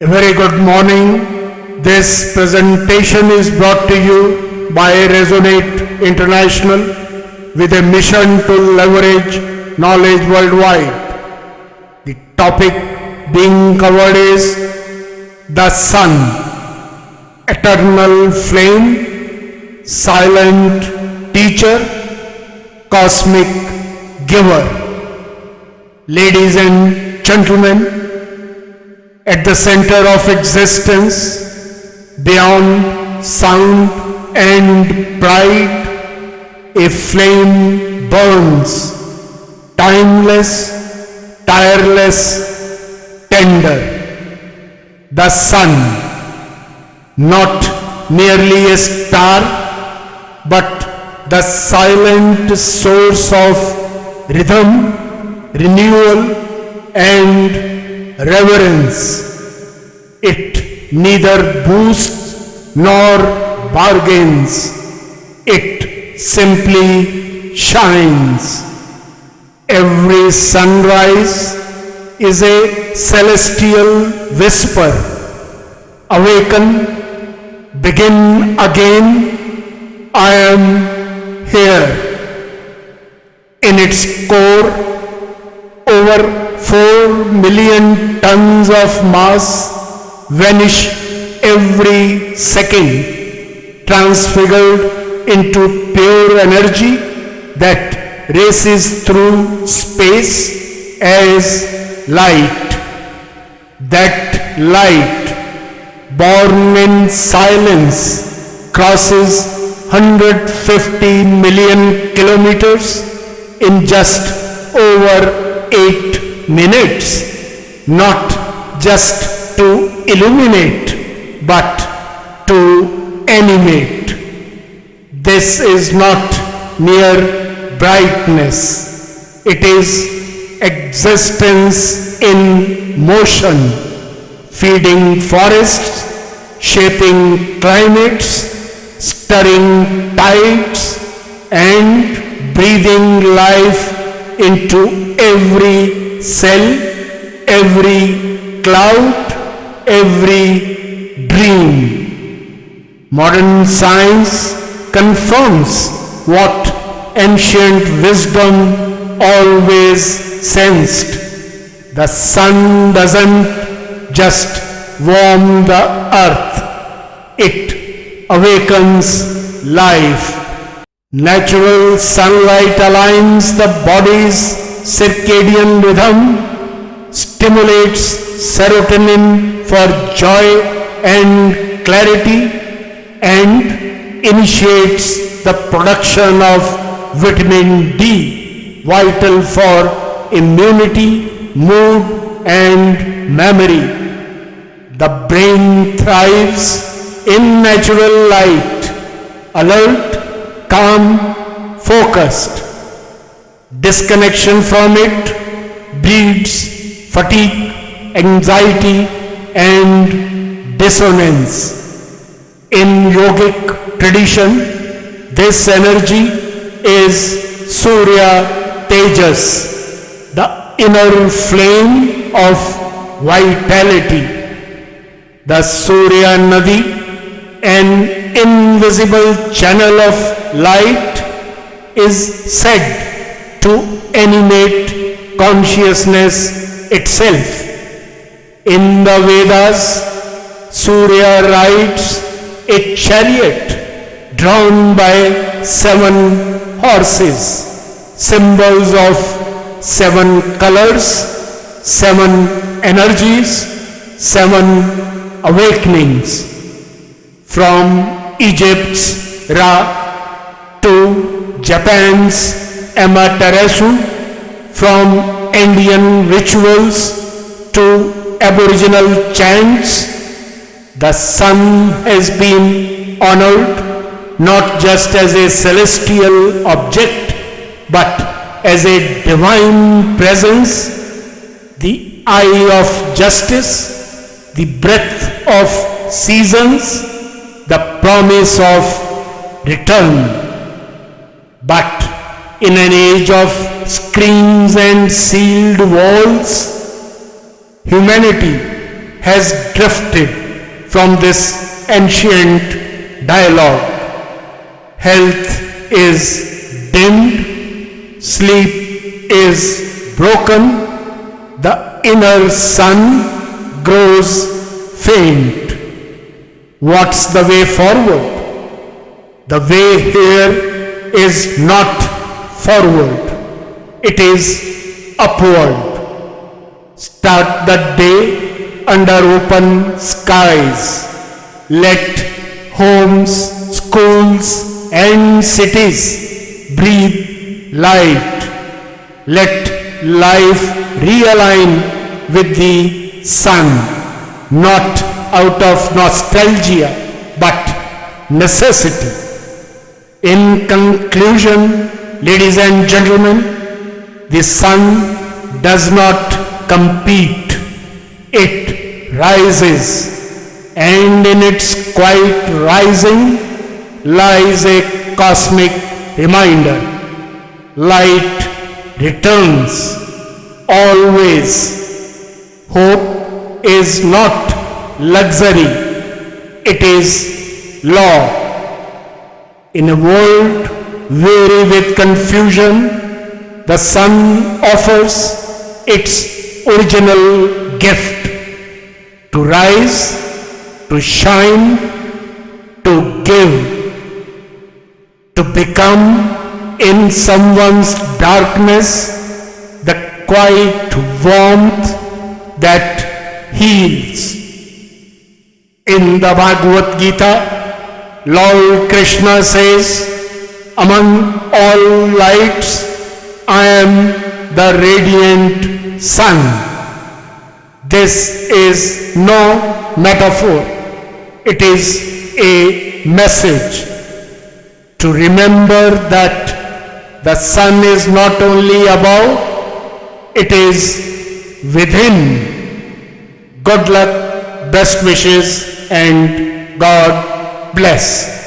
A very good morning. This presentation is brought to you by Resonate International with a mission to leverage knowledge worldwide. The topic being covered is the sun, eternal flame, silent teacher, cosmic giver. Ladies and gentlemen, at the center of existence, beyond sound and pride, a flame burns, timeless, tireless, tender. The sun, not merely a star, but the silent source of rhythm, renewal, and reverence. It neither boosts nor bargains. It simply shines. Every sunrise is a celestial whisper. Awaken, begin again, I am here. In its core, over 4 million tons of mass vanish every second, transfigured into pure energy that races through space as light. That light, born in silence, crosses 150 million kilometers in just over 8 minutes, not just to illuminate, but to animate. This is not mere brightness, it is existence in motion, feeding forests, shaping climates, stirring tides, and breathing life into every cell, every cloud, every dream. Modern science confirms what ancient wisdom always sensed. The sun doesn't just warm the earth, it awakens life. Natural sunlight aligns the body's circadian rhythm, stimulates serotonin for joy and clarity, and initiates the production of vitamin D, vital for immunity, mood, and memory. The brain thrives in natural light, alert, calm, focused. Disconnection from it breeds fatigue, anxiety, and dissonance. In yogic tradition, this energy is Surya Tejas, the inner flame of vitality. The Surya Nadi, an invisible channel of light, is said to animate consciousness itself. In the Vedas, Surya rides a chariot drawn by 7 horses, symbols of 7 colors, 7 energies, 7 awakenings. From Egypt's Ra to Japan's Amaterasu, from Indian rituals to Aboriginal chants, the sun has been honored not just as a celestial object, but as a divine presence, the eye of justice, the breath of seasons, the promise of return. But in an age of screens and sealed walls, humanity has drifted from this ancient dialogue. Health is dimmed, sleep is broken, the inner sun grows faint. What's the way forward? The way here is not forward, it is upward. Start the day under open skies. Let homes, schools and cities breathe light. Let life realign with the sun, not out of nostalgia but necessity. In conclusion, ladies and gentlemen, the sun does not compete, it rises, and in its quiet rising lies a cosmic reminder. Light returns always. Hope is not luxury, it is law. In a world weary with confusion, the sun offers its original gift: to rise, to shine, to give, to become in someone's darkness the quiet warmth that heals. In the Bhagavad Gita, Lord Krishna says, "Among all lights, I am the radiant sun." This is no metaphor, it is a message to remember that the sun is not only above, it is within. Good luck, best wishes, and God bless.